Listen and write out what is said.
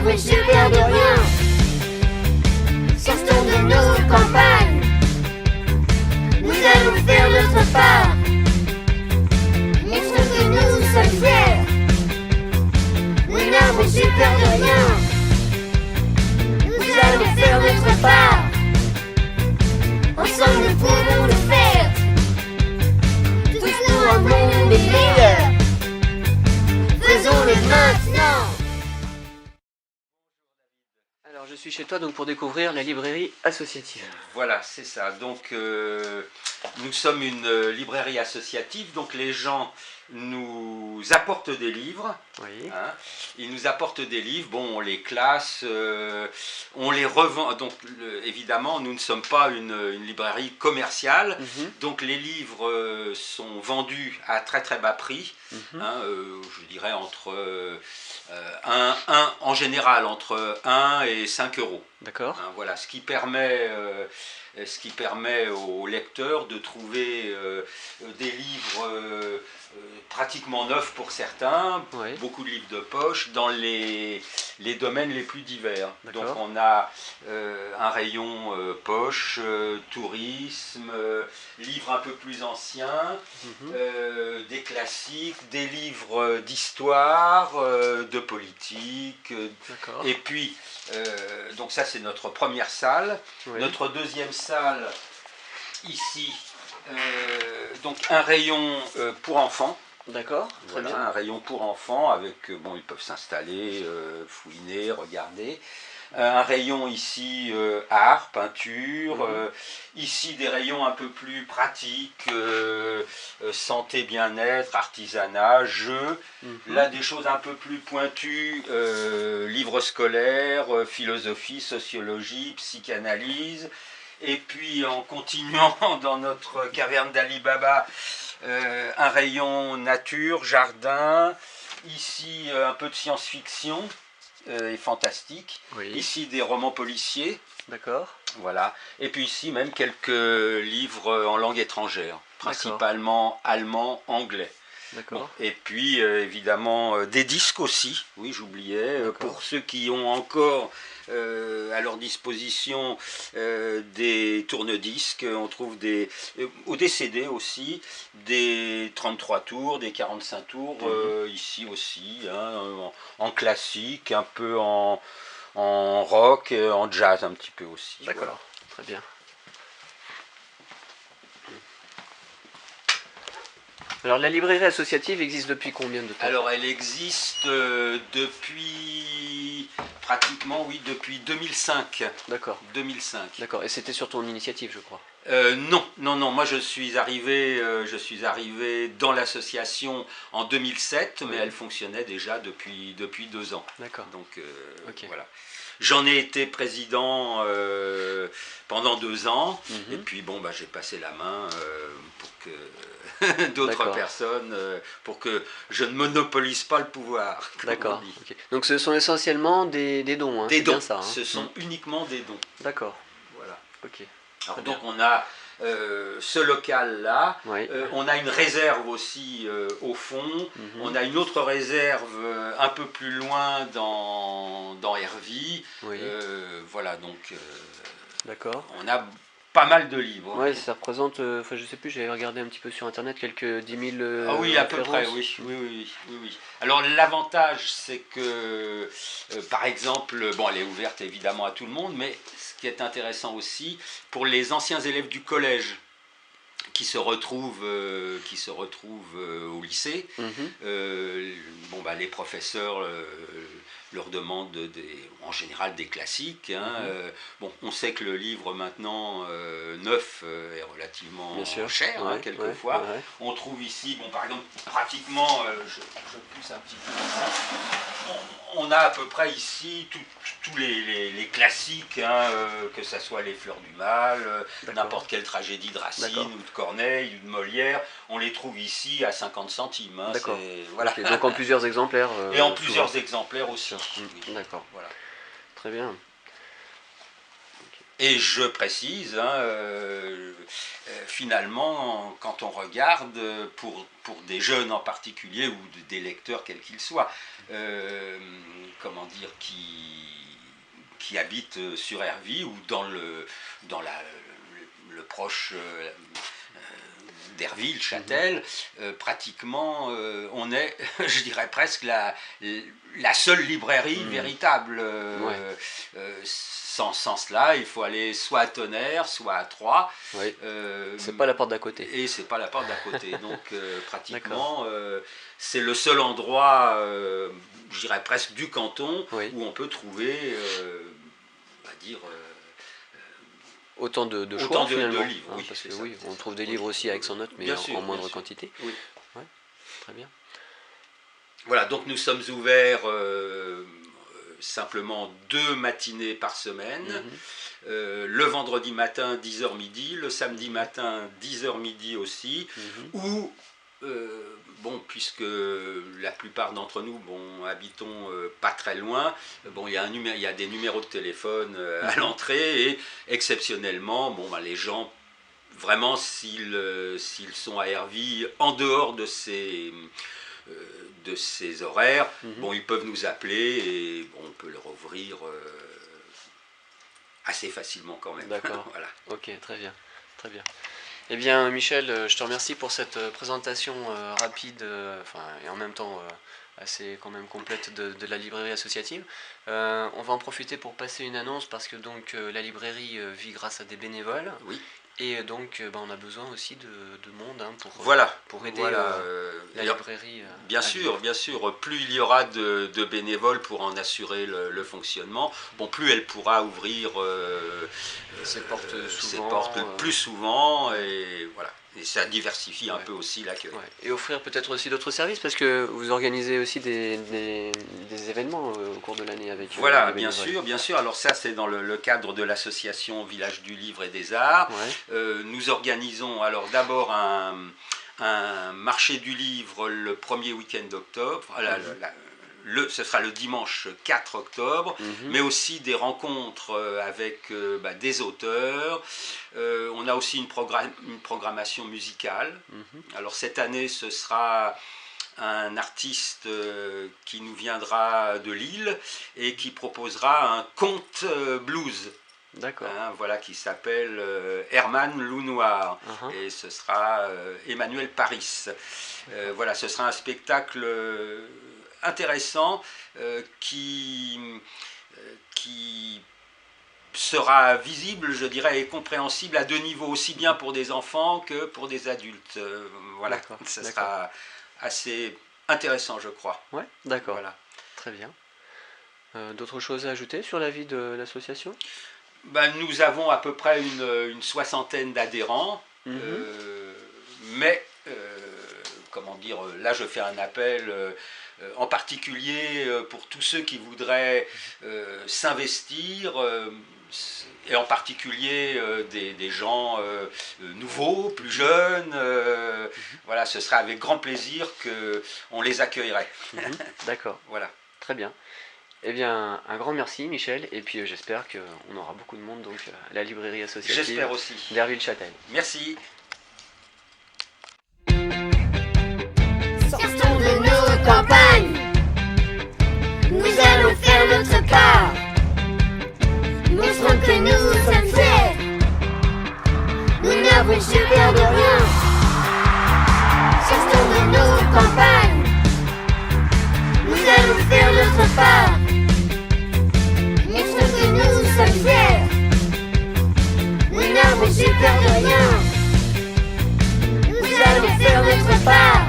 mais j'ai peur de rien. Sortons de nos campagnes, nous allons faire notre part. Montrons que nous sommes fiers. Oui, non, mais j'ai peur de rien. Nous allons faire notre part. Ensemble nous pouvons le faire. Tous pour un monde meilleur. Faisons-le maintenant. Alors je suis chez toi donc pour découvrir la librairie associative. Voilà, c'est ça. Donc nous sommes une librairie associative, donc les gens nous apportent des livres. Oui. Hein, ils nous apportent des livres, bon, on les classe, on les revend. Donc évidemment, nous ne sommes pas une librairie commerciale, donc les livres sont vendus à très très bas prix, hein, je dirais entre en général entre 1 et 5 euros. D'accord. Hein, voilà, ce qui permet aux lecteurs de trouver des livres pratiquement neufs pour certains, Oui. beaucoup de livres de poche dans les domaines les plus divers. Donc D'accord. on a un rayon poche, tourisme, livres un peu plus anciens, des classiques, des livres d'histoire, de politique, D'accord. et puis donc ça c'est notre première salle. Oui. Notre deuxième salle ici, donc un rayon pour enfants. D'accord, très Voilà, bien. un rayon pour enfants avec, bon, ils peuvent s'installer, fouiner, regarder. Un rayon ici art, peinture, ici des rayons un peu plus pratiques, santé, bien-être, artisanat, jeux. Là des choses un peu plus pointues, livres scolaires, philosophie, sociologie, psychanalyse. Et puis en continuant dans notre caverne d'Ali Baba, un rayon nature, jardin, ici un peu de science-fiction et fantastique, Oui. ici des romans policiers, D'accord. voilà, et puis ici même quelques livres en langue étrangère, principalement allemand, anglais. D'accord. Bon, et puis évidemment des disques aussi, oui j'oubliais, pour ceux qui ont encore à leur disposition des tourne-disques, on trouve des CD aussi, des 33 tours, des 45 tours, ici aussi, hein, en classique, un peu en rock, en jazz un petit peu aussi. D'accord, Voilà. très bien. Alors la librairie associative existe depuis combien de temps? Alors elle existe depuis pratiquement, oui, depuis 2005. D'accord. 2005. D'accord, et c'était sur ton initiative je crois. Non, moi je suis arrivé dans l'association en 2007, mais elle fonctionnait déjà depuis 2 ans. D'accord. Donc Ok. voilà. J'en ai été président pendant 2 ans, et puis bon, bah, j'ai passé la main pour que d'autres personnes, pour que je ne monopolise pas le pouvoir. D'accord. Okay. Donc ce sont essentiellement des dons, hein, des dons, bien ça, hein. Ce sont uniquement des dons. D'accord. Voilà. Ok. Alors donc on a ce local-là, on a une réserve aussi au fond, on a une autre réserve un peu plus loin dans Hervy, voilà, donc d'accord. on a pas mal de livres. Ouais, ça représente, enfin je sais plus, j'avais regardé un petit peu sur internet, quelques 10 000 ah oui, à peu près, oui. Alors l'avantage c'est que, par exemple, bon elle est ouverte évidemment à tout le monde, mais ce qui est intéressant aussi, pour les anciens élèves du collège, qui se retrouvent au lycée, bon, bah, les professeurs leur demandent en général des classiques. Hein, bon, on sait que le livre maintenant neuf est relativement cher, hein, quelquefois. On trouve ici, bon, par exemple, pratiquement, je pousse un petit peu ici, on a à peu près ici tous les classiques, hein, que ce soit les Fleurs du Mal, n'importe quelle tragédie de Racine ou de Corneille ou de Molière, on les trouve ici à 50 centimes. Hein, d'accord. Voilà. Okay, donc en plusieurs exemplaires. Et en plusieurs exemplaires aussi. D'accord. Voilà. Très bien. Et je précise, finalement, quand on regarde, pour des jeunes en particulier, ou des lecteurs quels qu'ils soient, comment dire, qui habitent sur Hervy ou dans le proche d'Herville, Châtel, pratiquement on est, je dirais presque la seule librairie véritable. Sans cela, il faut aller soit à Tonnerre, soit à Troyes. Oui. C'est pas la porte d'à côté. Et c'est pas la porte d'à côté. Donc pratiquement, c'est le seul endroit, je dirais presque du canton, où on peut trouver, on va dire, autant de choix, autant finalement. de livres. Oui, parce que on trouve des livres aussi avec son note, mais en moindre quantité. Oui. Ouais, très bien. Voilà, donc nous sommes ouverts simplement 2 matinées par semaine. Le vendredi matin 10h midi, le samedi matin 10h midi aussi, ou puisque la plupart d'entre nous habitons pas très loin, il y a des numéros de téléphone à l'entrée, et exceptionnellement les gens vraiment s'ils sont à Hervy en dehors de ces horaires, ils peuvent nous appeler et on peut leur ouvrir assez facilement quand même. D'accord. Voilà. Ok, très bien, très bien. Eh bien, Michel, je te remercie pour cette présentation rapide, et en même temps assez quand même complète de la librairie associative. On va en profiter pour passer une annonce, parce que donc la librairie vit grâce à des bénévoles. Oui. Et donc on a besoin aussi de monde pour aider la librairie. Bien sûr, plus il y aura de bénévoles pour en assurer le fonctionnement, plus elle pourra ouvrir ses portes plus souvent, et voilà. Et ça diversifie un peu aussi l'accueil. Ouais. Et offrir peut-être aussi d'autres services, parce que vous organisez aussi des événements au cours de l'année avec. Voilà, bien sûr. Alors ça, c'est dans le cadre de l'association Village du Livre et des Arts. Ouais. Nous organisons alors d'abord un marché du livre le premier week-end d'octobre. Ce sera le dimanche 4 octobre, mais aussi des rencontres avec des auteurs. On a aussi une programmation musicale. Alors cette année, ce sera un artiste qui nous viendra de Lille et qui proposera un conte blues. D'accord. Qui s'appelle Herman Loup Noir. Et ce sera Emmanuel Paris. Ce sera un spectacle intéressant qui sera visible, je dirais, et compréhensible à 2 niveaux, aussi bien pour des enfants que pour des adultes. Ça sera assez intéressant, je crois. Ouais, d'accord. Voilà. Très bien. D'autres choses à ajouter sur la vie de l'association ? Nous avons à peu près une 60aine d'adhérents, mais là je fais un appel en particulier pour tous ceux qui voudraient s'investir, et en particulier des gens nouveaux, plus jeunes. Ce sera avec grand plaisir qu'on les accueillerait. D'accord. Voilà. Très bien. Eh bien, un grand merci, Michel, et puis j'espère qu'on aura beaucoup de monde donc à la librairie associative. J'espère aussi. d'Herville-Châtel. Merci. Sortons de nos campagnes, nous allons faire notre part. Montrons que nous sommes fiers, nous n'avons eu peur de rien. Sortons de nos campagnes, nous allons faire notre part. Montrons que nous sommes fiers, nous n'avons eu peur de rien. Nous allons faire notre part.